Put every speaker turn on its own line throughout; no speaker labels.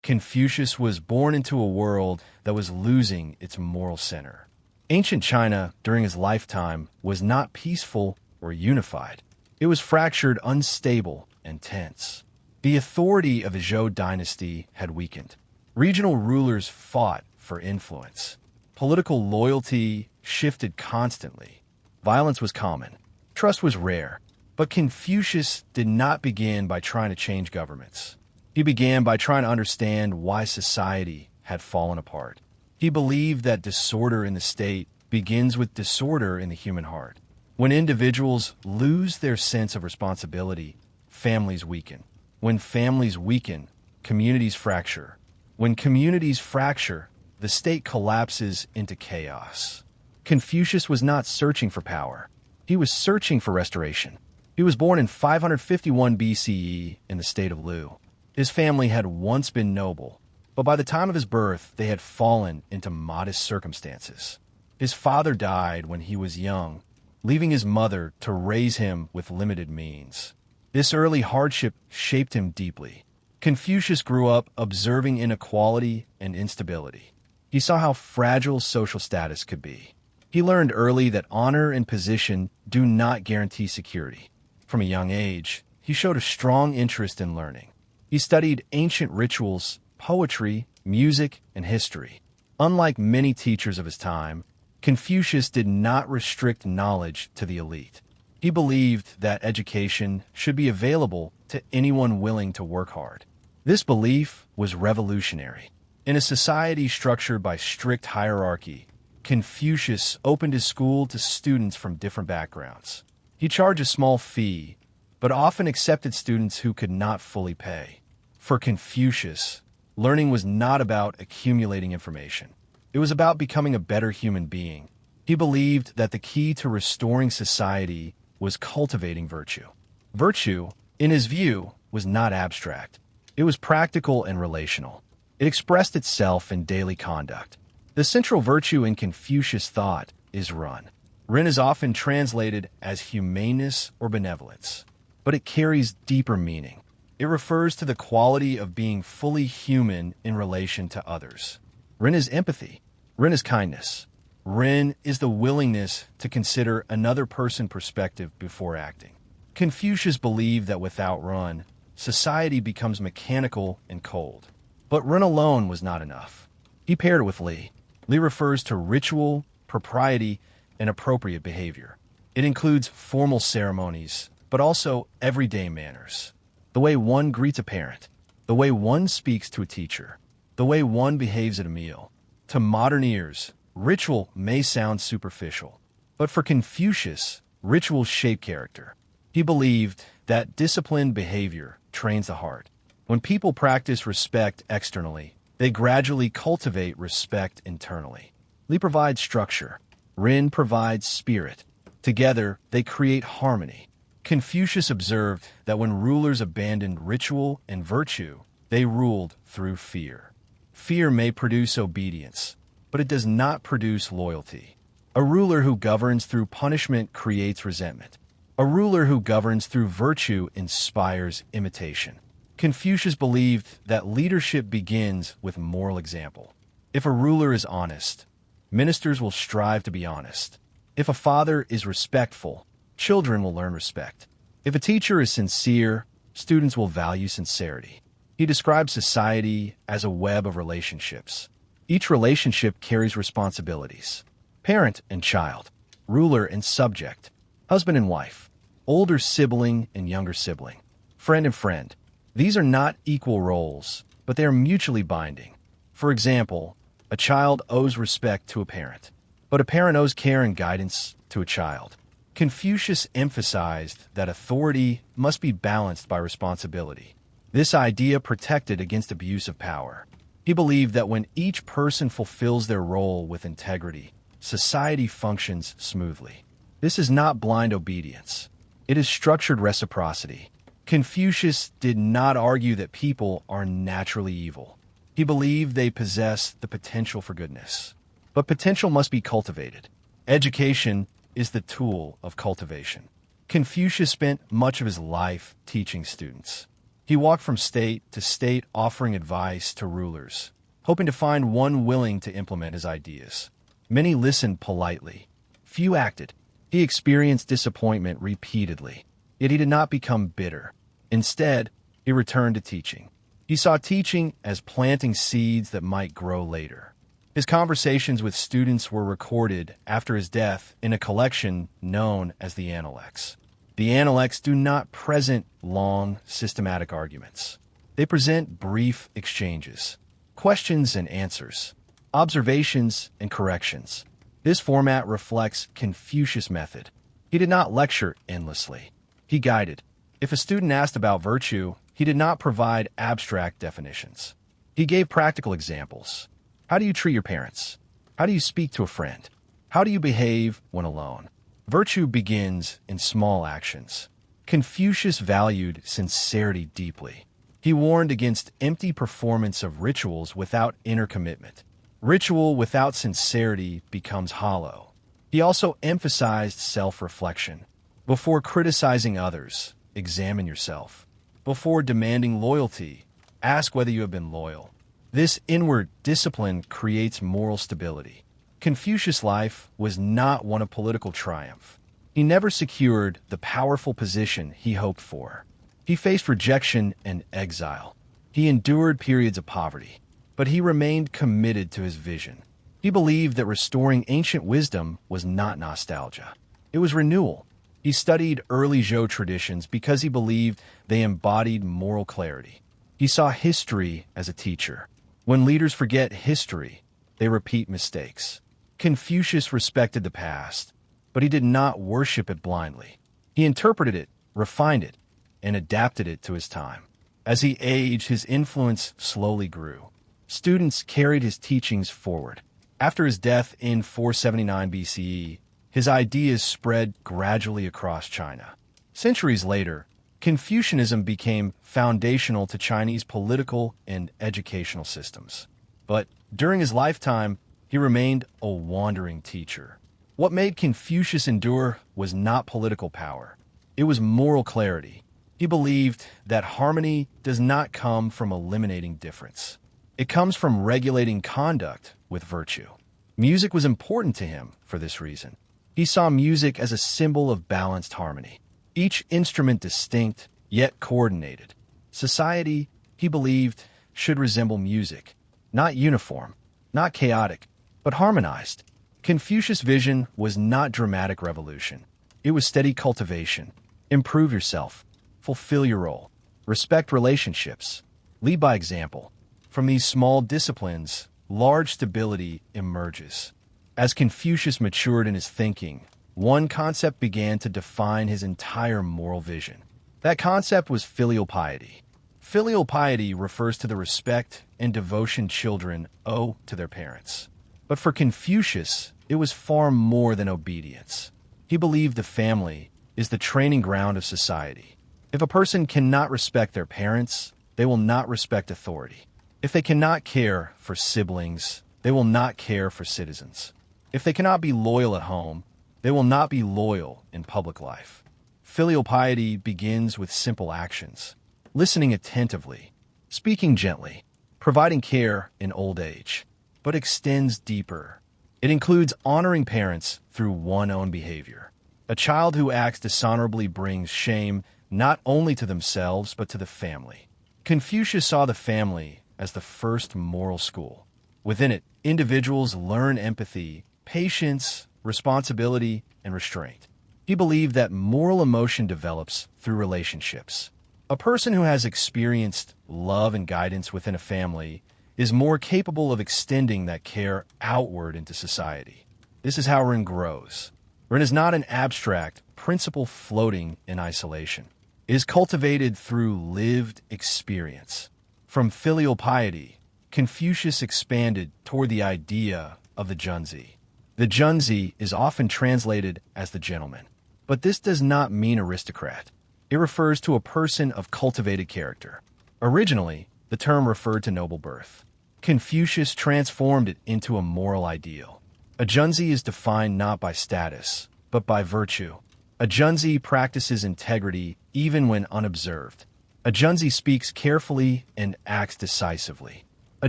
Confucius was born into a world that was losing its moral center. Ancient China, during his lifetime, was not peaceful or unified. It was fractured, unstable, and tense. The authority of the Zhou dynasty had weakened. Regional rulers fought for influence. Political loyalty shifted constantly. Violence was common. Trust was rare. But Confucius did not begin by trying to change governments. He began by trying to understand why society had fallen apart. He believed that disorder in the state begins with disorder in the human heart. When individuals lose their sense of responsibility, families weaken. When families weaken, communities fracture. When communities fracture, the state collapses into chaos. Confucius was not searching for power. He was searching for restoration. He was born in 551 BCE in the state of Lu. His family had once been noble, but by the time of his birth, they had fallen into modest circumstances. His father died when he was young, leaving his mother to raise him with limited means. This early hardship shaped him deeply. Confucius grew up observing inequality and instability. He saw how fragile social status could be. He learned early that honor and position do not guarantee security. From a young age, he showed a strong interest in learning. He studied ancient rituals, poetry, music, and history. Unlike many teachers of his time, Confucius did not restrict knowledge to the elite. He believed that education should be available to anyone willing to work hard. This belief was revolutionary. In a society structured by strict hierarchy, Confucius opened his school to students from different backgrounds. He charged a small fee, but often accepted students who could not fully pay. For Confucius, learning was not about accumulating information. It was about becoming a better human being. He believed that the key to restoring society was cultivating virtue. Virtue, in his view, was not abstract. It was practical and relational. It expressed itself in daily conduct. The central virtue in Confucius thought is Ren. Ren is often translated as humaneness or benevolence, but it carries deeper meaning. It refers to the quality of being fully human in relation to others. Ren is empathy. Ren is kindness. Ren is the willingness to consider another person's perspective before acting. Confucius believed that without Ren, society becomes mechanical and cold. But Ren alone was not enough. He paired it with Li. Li refers to ritual, propriety, and appropriate behavior. It includes formal ceremonies, but also everyday manners. The way one greets a parent, the way one speaks to a teacher, the way one behaves at a meal. To modern ears, ritual may sound superficial, but for Confucius, rituals shape character. He believed that disciplined behavior trains the heart. When people practice respect externally, they gradually cultivate respect internally. Li provides structure. Ren provides spirit. Together, they create harmony. Confucius observed that when rulers abandoned ritual and virtue, they ruled through fear. Fear may produce obedience, but it does not produce loyalty. A ruler who governs through punishment creates resentment. A ruler who governs through virtue inspires imitation. Confucius believed that leadership begins with moral example. If a ruler is honest, ministers will strive to be honest. If a father is respectful, children will learn respect. If a teacher is sincere, students will value sincerity. He describes society as a web of relationships. Each relationship carries responsibilities. Parent and child, ruler and subject, husband and wife, older sibling and younger sibling, friend and friend. These are not equal roles, but they are mutually binding. For example, a child owes respect to a parent, but a parent owes care and guidance to a child. Confucius emphasized that authority must be balanced by responsibility. This idea protected against abuse of power. He believed that when each person fulfills their role with integrity, society functions smoothly. This is not blind obedience. It is structured reciprocity. Confucius did not argue that people are naturally evil. He believed they possess the potential for goodness. But potential must be cultivated. Education is the tool of cultivation. Confucius spent much of his life teaching students. He He walked from state to state offering advice to rulers, hoping to find one willing to implement his ideas. Many listened politely. Few acted. He experienced disappointment repeatedly, yet he did not become bitter. Instead, he returned to teaching. He saw teaching as planting seeds that might grow later. His conversations with students were recorded after his death in a collection known as the Analects. The Analects do not present long, systematic arguments. They present brief exchanges, questions and answers, observations and corrections. This format reflects Confucius' method. He did not lecture endlessly. He guided. If a student asked about virtue, he did not provide abstract definitions. He gave practical examples. How do you treat your parents? How do you speak to a friend? How do you behave when alone? Virtue begins in small actions. Confucius valued sincerity deeply. He warned against empty performance of rituals without inner commitment. Ritual without sincerity becomes hollow. He also emphasized self-reflection. Before criticizing others, examine yourself. Before demanding loyalty, ask whether you have been loyal. This inward discipline creates moral stability. Confucius' life was not one of political triumph. He never secured the powerful position he hoped for. He faced rejection and exile. He endured periods of poverty, but he remained committed to his vision. He believed that restoring ancient wisdom was not nostalgia. It was renewal. He studied early Zhou traditions because he believed they embodied moral clarity. He saw history as a teacher. When leaders forget history, they repeat mistakes. Confucius respected the past, but he did not worship it blindly. He interpreted it, refined it, and adapted it to his time. As he aged, his influence slowly grew. Students carried his teachings forward. After his death in 479 BCE, his ideas spread gradually across China. Centuries later, Confucianism became foundational to Chinese political and educational systems. But during his lifetime, he remained a wandering teacher. What made Confucius endure was not political power. It was moral clarity. He believed that harmony does not come from eliminating difference. It comes from regulating conduct with virtue. Music was important to him for this reason. He saw music as a symbol of balanced harmony, each instrument distinct, yet coordinated. Society, he believed, should resemble music, not uniform, not chaotic, but harmonized. Confucius' vision was not dramatic revolution. It was steady cultivation. Improve yourself. Fulfill your role. Respect relationships. Lead by example. From these small disciplines, large stability emerges. As Confucius matured in his thinking, one concept began to define his entire moral vision. That concept was filial piety. Filial piety refers to the respect and devotion children owe to their parents. But for Confucius, it was far more than obedience. He believed the family is the training ground of society. If a person cannot respect their parents, they will not respect authority. If they cannot care for siblings, they will not care for citizens. If they cannot be loyal at home, they will not be loyal in public life. Filial piety begins with simple actions: listening attentively, speaking gently, providing care in old age, but extends deeper. It includes honoring parents through one's own behavior. A child who acts dishonorably brings shame not only to themselves but to the family. Confucius saw the family as the first moral school. Within it, individuals learn empathy, patience, responsibility, and restraint. He believed that moral emotion develops through relationships. A person who has experienced love and guidance within a family is more capable of extending that care outward into society. This is how Ren grows. Ren is not an abstract principle floating in isolation. It is cultivated through lived experience. From filial piety, Confucius expanded toward the idea of the junzi. The junzi is often translated as the gentleman, but this does not mean aristocrat. It refers to a person of cultivated character. Originally, the term referred to noble birth. Confucius transformed it into a moral ideal. A junzi is defined not by status, but by virtue. A junzi practices integrity even when unobserved. A Junzi speaks carefully and acts decisively. A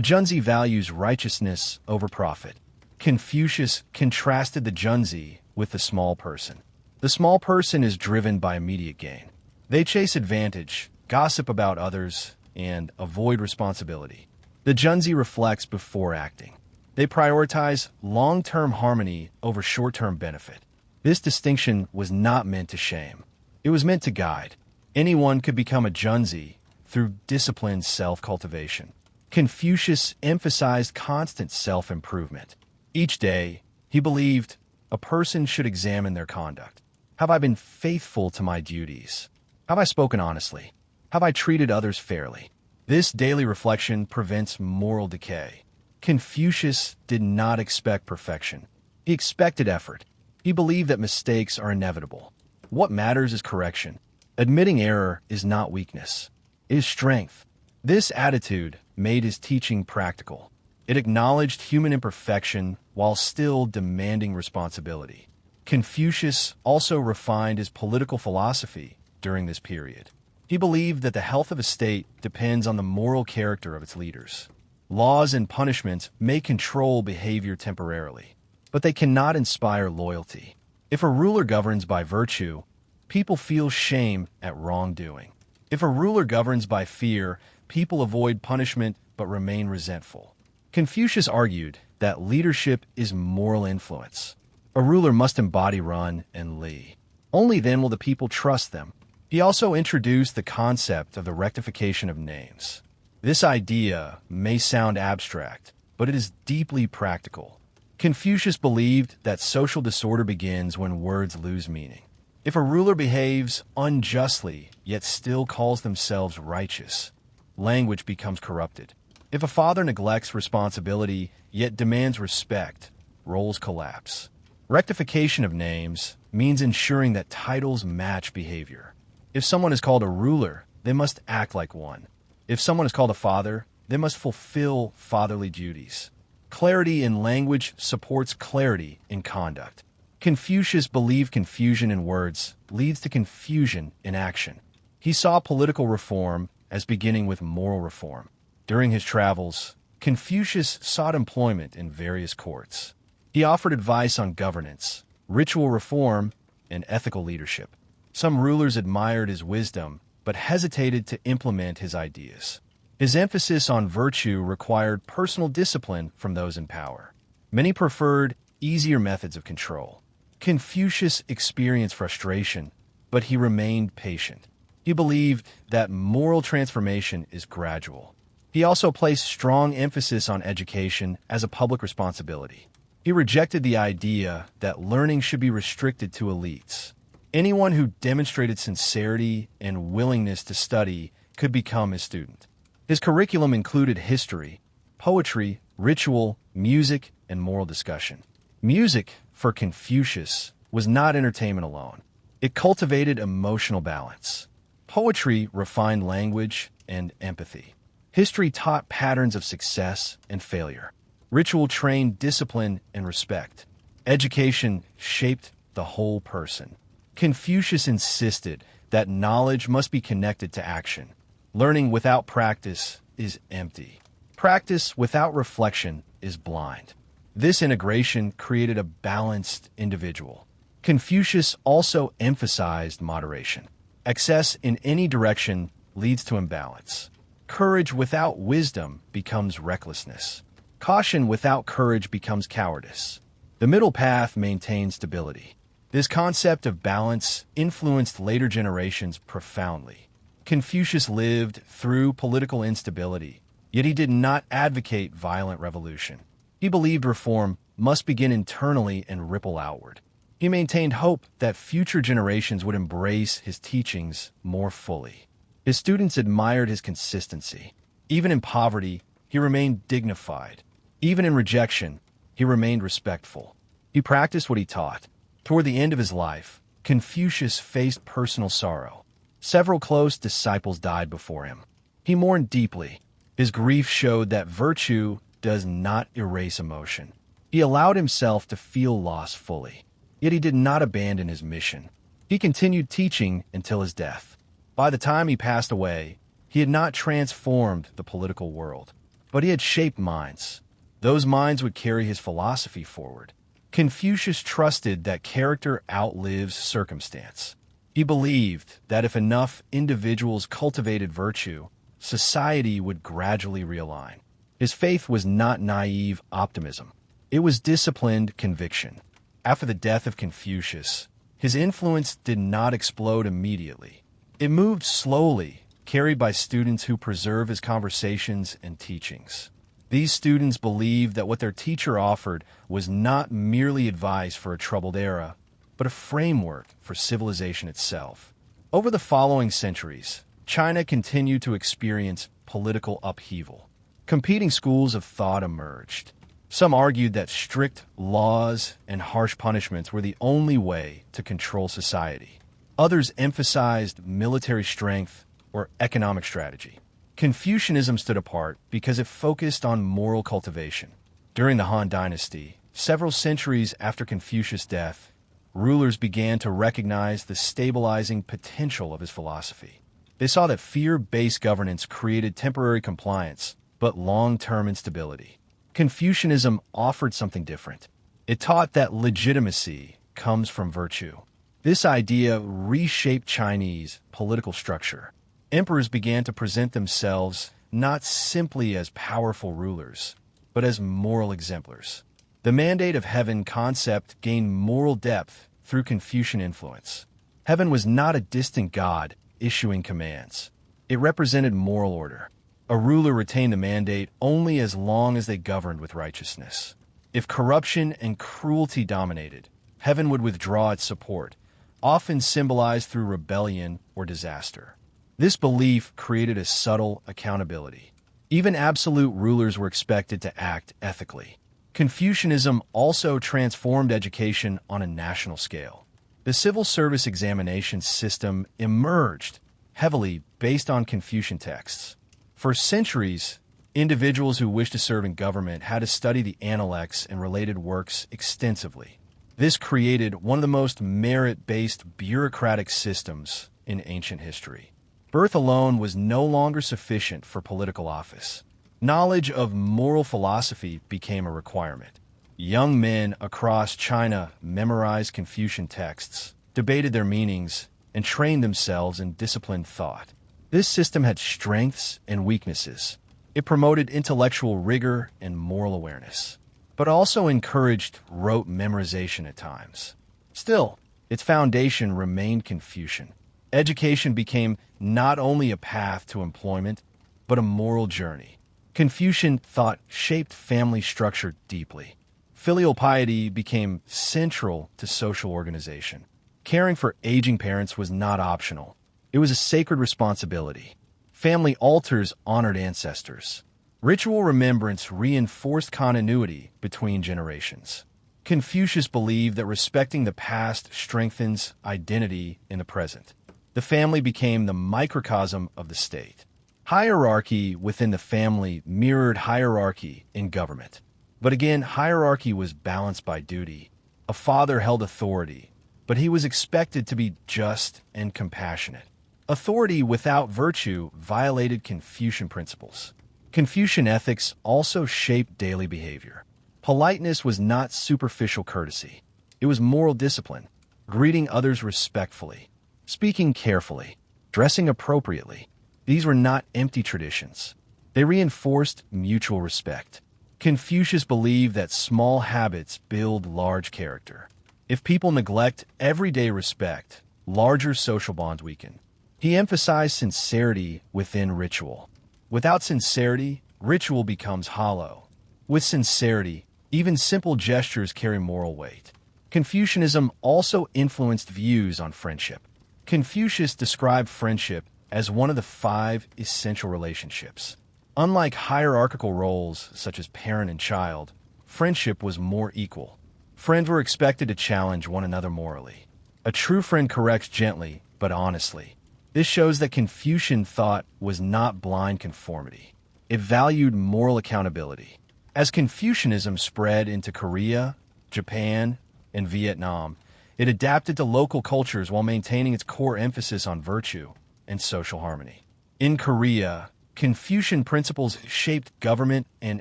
Junzi values righteousness over profit. Confucius contrasted the Junzi with the small person. The small person is driven by immediate gain. They chase advantage, gossip about others, and avoid responsibility. The Junzi reflects before acting. They prioritize long-term harmony over short-term benefit. This distinction was not meant to shame. It was meant to guide. Anyone could become a Junzi through disciplined self-cultivation. Confucius emphasized constant self-improvement. Each day, he believed a person should examine their conduct. Have I been faithful to my duties? Have I spoken honestly? Have I treated others fairly? This daily reflection prevents moral decay. Confucius did not expect perfection. He expected effort. He believed that mistakes are inevitable. What matters is correction. Admitting error is not weakness. It is strength. This attitude made his teaching practical. It acknowledged human imperfection while still demanding responsibility. Confucius also refined his political philosophy during this period. He believed that the health of a state depends on the moral character of its leaders. Laws and punishments may control behavior temporarily, but they cannot inspire loyalty. If a ruler governs by virtue, people feel shame at wrongdoing. If a ruler governs by fear, people avoid punishment but remain resentful. Confucius argued that leadership is moral influence. A ruler must embody Run and Li. Only then will the people trust them. He also introduced the concept of the rectification of names. This idea may sound abstract, but it is deeply practical. Confucius believed that social disorder begins when words lose meaning. If a ruler behaves unjustly, yet still calls themselves righteous, language becomes corrupted. If a father neglects responsibility, yet demands respect, roles collapse. Rectification of names means ensuring that titles match behavior. If someone is called a ruler, they must act like one. If someone is called a father, they must fulfill fatherly duties. Clarity in language supports clarity in conduct. Confucius believed confusion in words leads to confusion in action. He saw political reform as beginning with moral reform. During his travels, Confucius sought employment in various courts. He offered advice on governance, ritual reform, and ethical leadership. Some rulers admired his wisdom, but hesitated to implement his ideas. His emphasis on virtue required personal discipline from those in power. Many preferred easier methods of control. Confucius experienced frustration, but he remained patient. He believed that moral transformation is gradual. He also placed strong emphasis on education as a public responsibility. He rejected the idea that learning should be restricted to elites. Anyone who demonstrated sincerity and willingness to study could become his student. His curriculum included history, poetry, ritual, music, and moral discussion. Music, for Confucius, was not entertainment alone. It cultivated emotional balance. Poetry refined language and empathy. History taught patterns of success and failure. Ritual trained discipline and respect. Education shaped the whole person. Confucius insisted that knowledge must be connected to action. Learning without practice is empty. Practice without reflection is blind. This integration created a balanced individual. Confucius also emphasized moderation. Excess in any direction leads to imbalance. Courage without wisdom becomes recklessness. Caution without courage becomes cowardice. The middle path maintains stability. This concept of balance influenced later generations profoundly. Confucius lived through political instability, yet he did not advocate violent revolution. He believed reform must begin internally and ripple outward. He maintained hope that future generations would embrace his teachings more fully. His students admired his consistency. Even in poverty, he remained dignified. Even in rejection, he remained respectful. He practiced what he taught. Toward the end of his life, Confucius faced personal sorrow. Several close disciples died before him. He mourned deeply. His grief showed that virtue does not erase emotion. He allowed himself to feel loss fully. Yet he did not abandon his mission. He continued teaching until his death. By the time he passed away, He had not transformed the political world, but he had shaped minds. Those minds would carry his philosophy forward. Confucius trusted that character outlives circumstance. He believed that if enough individuals cultivated virtue, society would gradually realign. His faith was not naive optimism. It was disciplined conviction. After the death of Confucius, his influence did not explode immediately. It moved slowly, carried by students who preserve his conversations and teachings. These students believed that what their teacher offered was not merely advice for a troubled era, but a framework for civilization itself. Over the following centuries, China continued to experience political upheaval. Competing schools of thought emerged. Some argued that strict laws and harsh punishments were the only way to control society. Others emphasized military strength or economic strategy. Confucianism stood apart because it focused on moral cultivation. During the Han Dynasty, several centuries after Confucius' death, rulers began to recognize the stabilizing potential of his philosophy. They saw that fear-based governance created temporary compliance, but long-term instability. Confucianism offered something different. It taught that legitimacy comes from virtue. This idea reshaped Chinese political structure. Emperors began to present themselves not simply as powerful rulers, but as moral exemplars. The mandate of heaven concept gained moral depth through Confucian influence. Heaven was not a distant god issuing commands. It represented moral order. A ruler retained the mandate only as long as they governed with righteousness. If corruption and cruelty dominated, heaven would withdraw its support, often symbolized through rebellion or disaster. This belief created a subtle accountability. Even absolute rulers were expected to act ethically. Confucianism also transformed education on a national scale. The civil service examination system emerged heavily based on Confucian texts. For centuries, individuals who wished to serve in government had to study the Analects and related works extensively. This created one of the most merit-based bureaucratic systems in ancient history. Birth alone was no longer sufficient for political office. Knowledge of moral philosophy became a requirement. Young men across China memorized Confucian texts, debated their meanings, and trained themselves in disciplined thought. This system had strengths and weaknesses. It promoted intellectual rigor and moral awareness, but also encouraged rote memorization at times. Still, its foundation remained Confucian. Education became not only a path to employment, but a moral journey. Confucian thought shaped family structure deeply. Filial piety became central to social organization. Caring for aging parents was not optional. It was a sacred responsibility. Family altars honored ancestors. Ritual remembrance reinforced continuity between generations. Confucius believed that respecting the past strengthens identity in the present. The family became the microcosm of the state. Hierarchy within the family mirrored hierarchy in government. But again, hierarchy was balanced by duty. A father held authority, but he was expected to be just and compassionate. Authority without virtue violated Confucian principles. Confucian ethics also shaped daily behavior. Politeness was not superficial courtesy. It was moral discipline, greeting others respectfully, speaking carefully, dressing appropriately. These were not empty traditions. They reinforced mutual respect. Confucius believed that small habits build large character. If people neglect everyday respect, larger social bonds weaken. He emphasized sincerity within ritual. Without sincerity, ritual becomes hollow. With sincerity, even simple gestures carry moral weight. Confucianism also influenced views on friendship. Confucius described friendship as one of the 5 essential relationships. Unlike hierarchical roles such as parent and child, friendship was more equal. Friends were expected to challenge one another morally. A true friend corrects gently, but honestly. This shows that Confucian thought was not blind conformity. It valued moral accountability. As Confucianism spread into Korea, Japan, and Vietnam, it adapted to local cultures while maintaining its core emphasis on virtue and social harmony. In Korea, Confucian principles shaped government and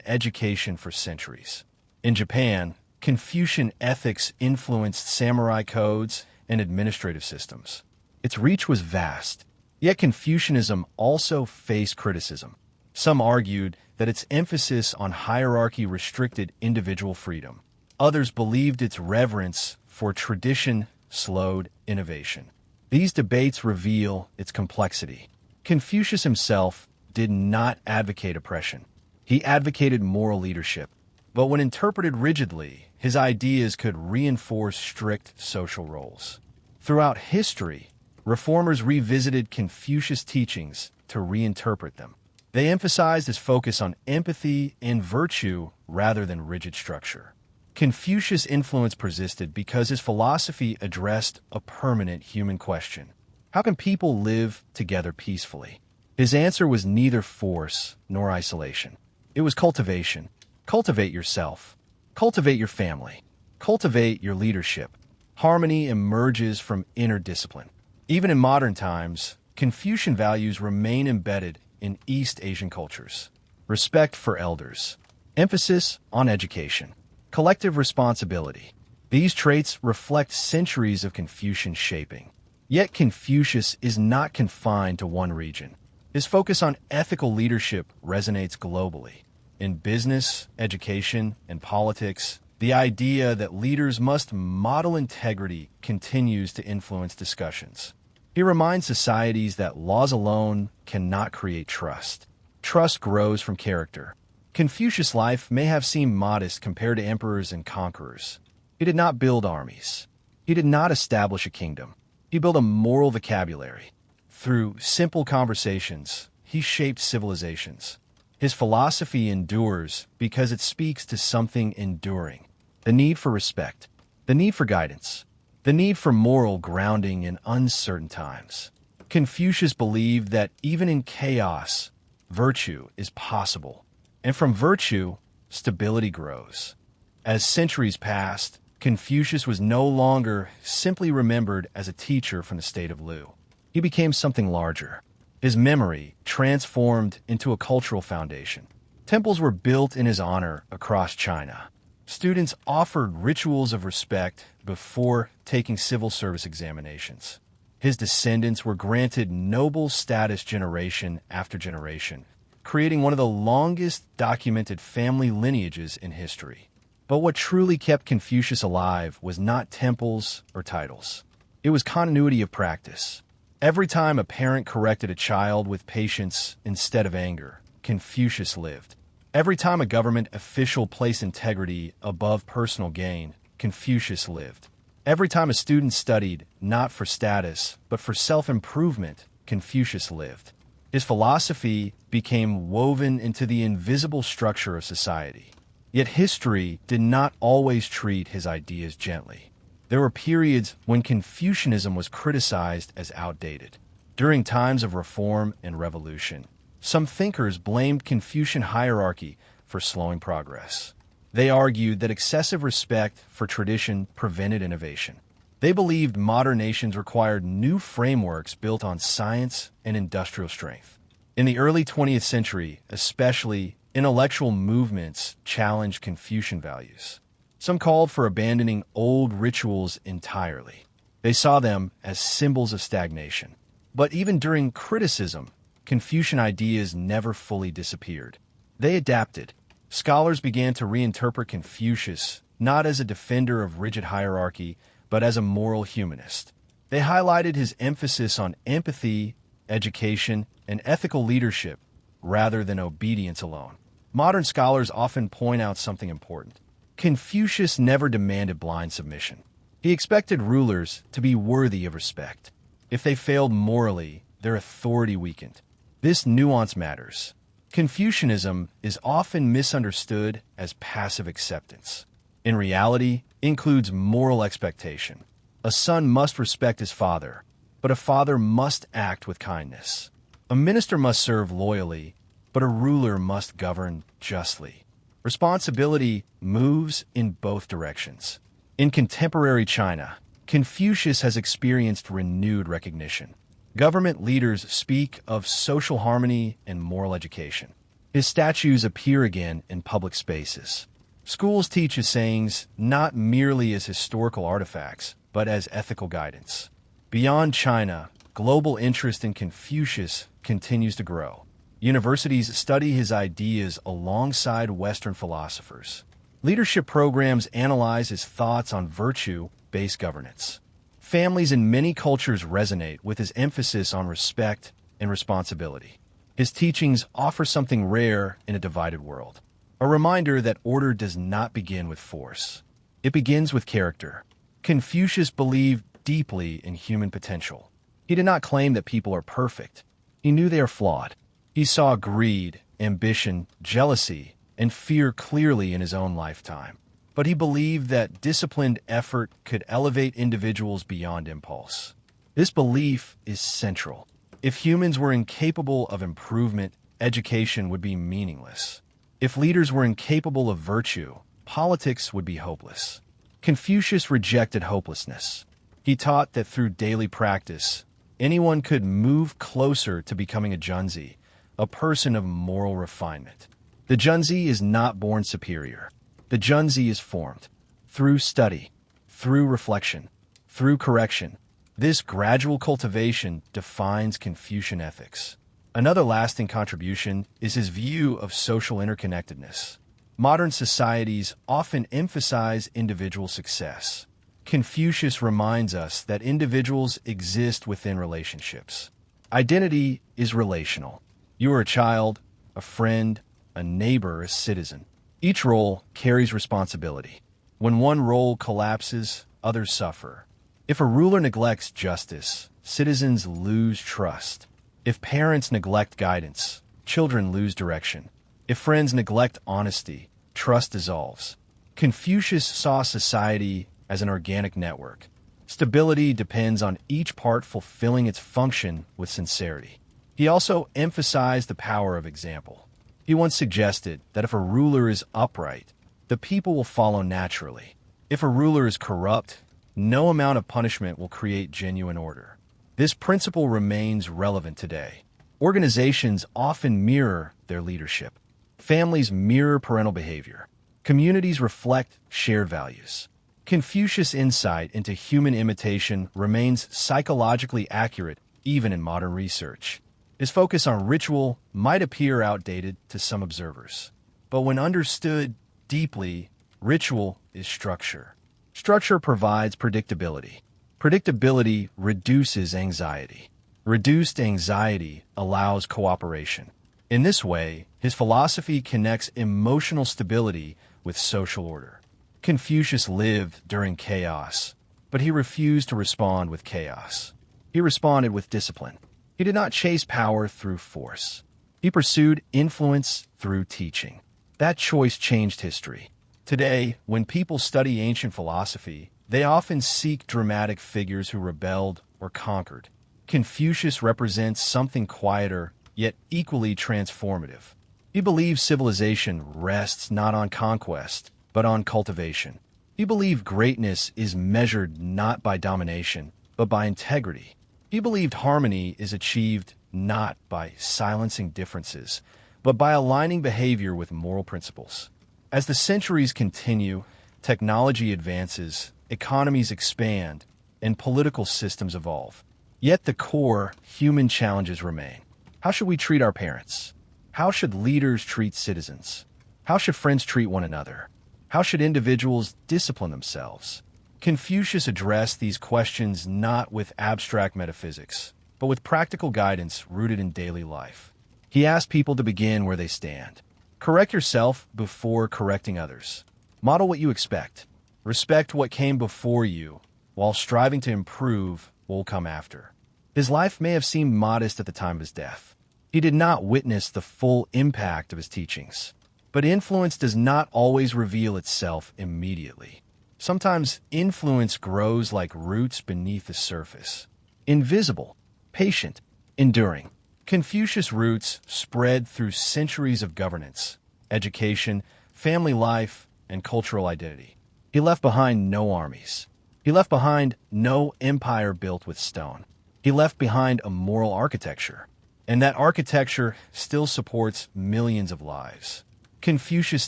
education for centuries. In Japan, Confucian ethics influenced samurai codes and administrative systems. Its reach was vast, yet Confucianism also faced criticism. Some argued that its emphasis on hierarchy restricted individual freedom. Others believed its reverence for tradition slowed innovation. These debates reveal its complexity. Confucius himself did not advocate oppression. He advocated moral leadership. But when interpreted rigidly, his ideas could reinforce strict social roles. Throughout history, reformers revisited Confucius' teachings to reinterpret them. They emphasized his focus on empathy and virtue rather than rigid structure. Confucius' influence persisted because his philosophy addressed a permanent human question. How can people live together peacefully? His answer was neither force nor isolation. It was cultivation. Cultivate yourself. Cultivate your family. Cultivate your leadership. Harmony emerges from inner discipline. Even in modern times, Confucian values remain embedded in East Asian cultures. Respect for elders. Emphasis on education. Collective responsibility. These traits reflect centuries of Confucian shaping. Yet Confucius is not confined to one region. His focus on ethical leadership resonates globally. In business, education, and politics, the idea that leaders must model integrity continues to influence discussions. He reminds societies that laws alone cannot create trust. Trust grows from character. Confucius' life may have seemed modest compared to emperors and conquerors. He did not build armies. He did not establish a kingdom. He built a moral vocabulary. Through simple conversations, he shaped civilizations. His philosophy endures because it speaks to something enduring: the need for respect, the need for guidance, the need for moral grounding in uncertain times. Confucius believed that even in chaos, virtue is possible. And from virtue, stability grows. As centuries passed, Confucius was no longer simply remembered as a teacher from the state of Lu. He became something larger. His memory transformed into a cultural foundation. Temples were built in his honor across China. Students offered rituals of respect before taking civil service examinations. His descendants were granted noble status generation after generation, creating one of the longest documented family lineages in history. But what truly kept Confucius alive was not temples or titles. It was continuity of practice. Every time a parent corrected a child with patience instead of anger, Confucius lived. Every time a government official placed integrity above personal gain, Confucius lived. Every time a student studied not for status, but for self-improvement, Confucius lived. His philosophy became woven into the invisible structure of society. Yet history did not always treat his ideas gently. There were periods when Confucianism was criticized as outdated. During times of reform and revolution, some thinkers blamed Confucian hierarchy for slowing progress. They argued that excessive respect for tradition prevented innovation. They believed modern nations required new frameworks built on science and industrial strength. In the early 20th century, especially, intellectual movements challenged Confucian values. Some called for abandoning old rituals entirely. They saw them as symbols of stagnation. But even during criticism, Confucian ideas never fully disappeared. They adapted. Scholars began to reinterpret Confucius not as a defender of rigid hierarchy, but as a moral humanist. They highlighted his emphasis on empathy, education, and ethical leadership rather than obedience alone. Modern scholars often point out something important. Confucius never demanded blind submission. He expected rulers to be worthy of respect. If they failed morally, their authority weakened. This nuance matters. Confucianism is often misunderstood as passive acceptance. In reality, it includes moral expectation. A son must respect his father, but a father must act with kindness. A minister must serve loyally, but a ruler must govern justly. Responsibility moves in both directions. In contemporary China, Confucius has experienced renewed recognition. Government leaders speak of social harmony and moral education. His statues appear again in public spaces. Schools teach his sayings not merely as historical artifacts, but as ethical guidance. Beyond China, global interest in Confucius continues to grow. Universities study his ideas alongside Western philosophers. Leadership programs analyze his thoughts on virtue-based governance. Families in many cultures resonate with his emphasis on respect and responsibility. His teachings offer something rare in a divided world. A reminder that order does not begin with force. It begins with character. Confucius believed deeply in human potential. He did not claim that people are perfect. He knew they are flawed. He saw greed, ambition, jealousy, and fear clearly in his own lifetime. But he believed that disciplined effort could elevate individuals beyond impulse. This belief is central. If humans were incapable of improvement, education would be meaningless. If leaders were incapable of virtue, politics would be hopeless. Confucius rejected hopelessness. He taught that through daily practice, anyone could move closer to becoming a Junzi, a person of moral refinement. The Junzi is not born superior. The Junzi is formed through study, through reflection, through correction. This gradual cultivation defines Confucian ethics. Another lasting contribution is his view of social interconnectedness. Modern societies often emphasize individual success. Confucius reminds us that individuals exist within relationships. Identity is relational. You are a child, a friend, a neighbor, a citizen. Each role carries responsibility. When one role collapses, others suffer. If a ruler neglects justice, citizens lose trust. If parents neglect guidance, children lose direction. If friends neglect honesty, trust dissolves. Confucius saw society as an organic network. Stability depends on each part fulfilling its function with sincerity. He also emphasized the power of example. He once suggested that if a ruler is upright, the people will follow naturally. If a ruler is corrupt, no amount of punishment will create genuine order. This principle remains relevant today. Organizations often mirror their leadership. Families mirror parental behavior. Communities reflect shared values. Confucius' insight into human imitation remains psychologically accurate even in modern research. His focus on ritual might appear outdated to some observers. But when understood deeply, ritual is structure. Structure provides predictability. Predictability reduces anxiety. Reduced anxiety allows cooperation. In this way, his philosophy connects emotional stability with social order. Confucius lived during chaos, but he refused to respond with chaos. He responded with discipline. He did not chase power through force. He pursued influence through teaching. That choice changed history. Today, when people study ancient philosophy, they often seek dramatic figures who rebelled or conquered. Confucius represents something quieter, yet equally transformative. He believes civilization rests not on conquest, but on cultivation. He believed greatness is measured not by domination, but by integrity. He believed harmony is achieved not by silencing differences, but by aligning behavior with moral principles. As the centuries continue, technology advances, economies expand, and political systems evolve. Yet the core human challenges remain. How should we treat our parents? How should leaders treat citizens? How should friends treat one another? How should individuals discipline themselves? Confucius addressed these questions not with abstract metaphysics, but with practical guidance rooted in daily life. He asked people to begin where they stand. Correct yourself before correcting others. Model what you expect. Respect what came before you, while striving to improve what will come after. His life may have seemed modest at the time of his death. He did not witness the full impact of his teachings. But influence does not always reveal itself immediately. Sometimes influence grows like roots beneath the surface. Invisible, patient, enduring. Confucius' roots spread through centuries of governance, education, family life, and cultural identity. He left behind no armies. He left behind no empire built with stone. He left behind a moral architecture, and that architecture still supports millions of lives. Confucius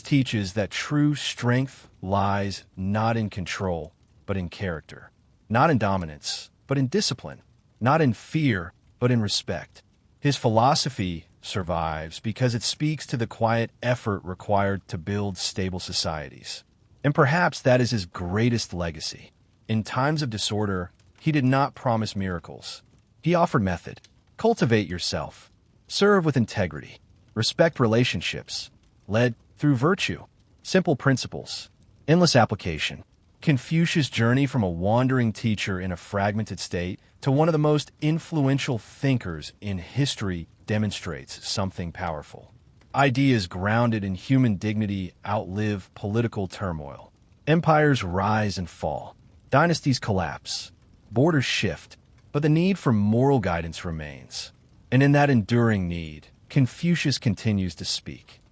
teaches that true strength lies not in control, but in character. Not in dominance, but in discipline. Not in fear, but in respect. His philosophy survives because it speaks to the quiet effort required to build stable societies. And perhaps that is his greatest legacy. In times of disorder, he did not promise miracles. He offered method. Cultivate yourself. Serve with integrity. Respect relationships. Led through virtue. Simple principles. Endless application. Confucius' journey from a wandering teacher in a fragmented state to one of the most influential thinkers in history demonstrates something powerful. Ideas grounded in human dignity outlive political turmoil. Empires rise and fall. Dynasties collapse. Borders shift. But the need for moral guidance remains. And in that enduring need, Confucius continues to speak.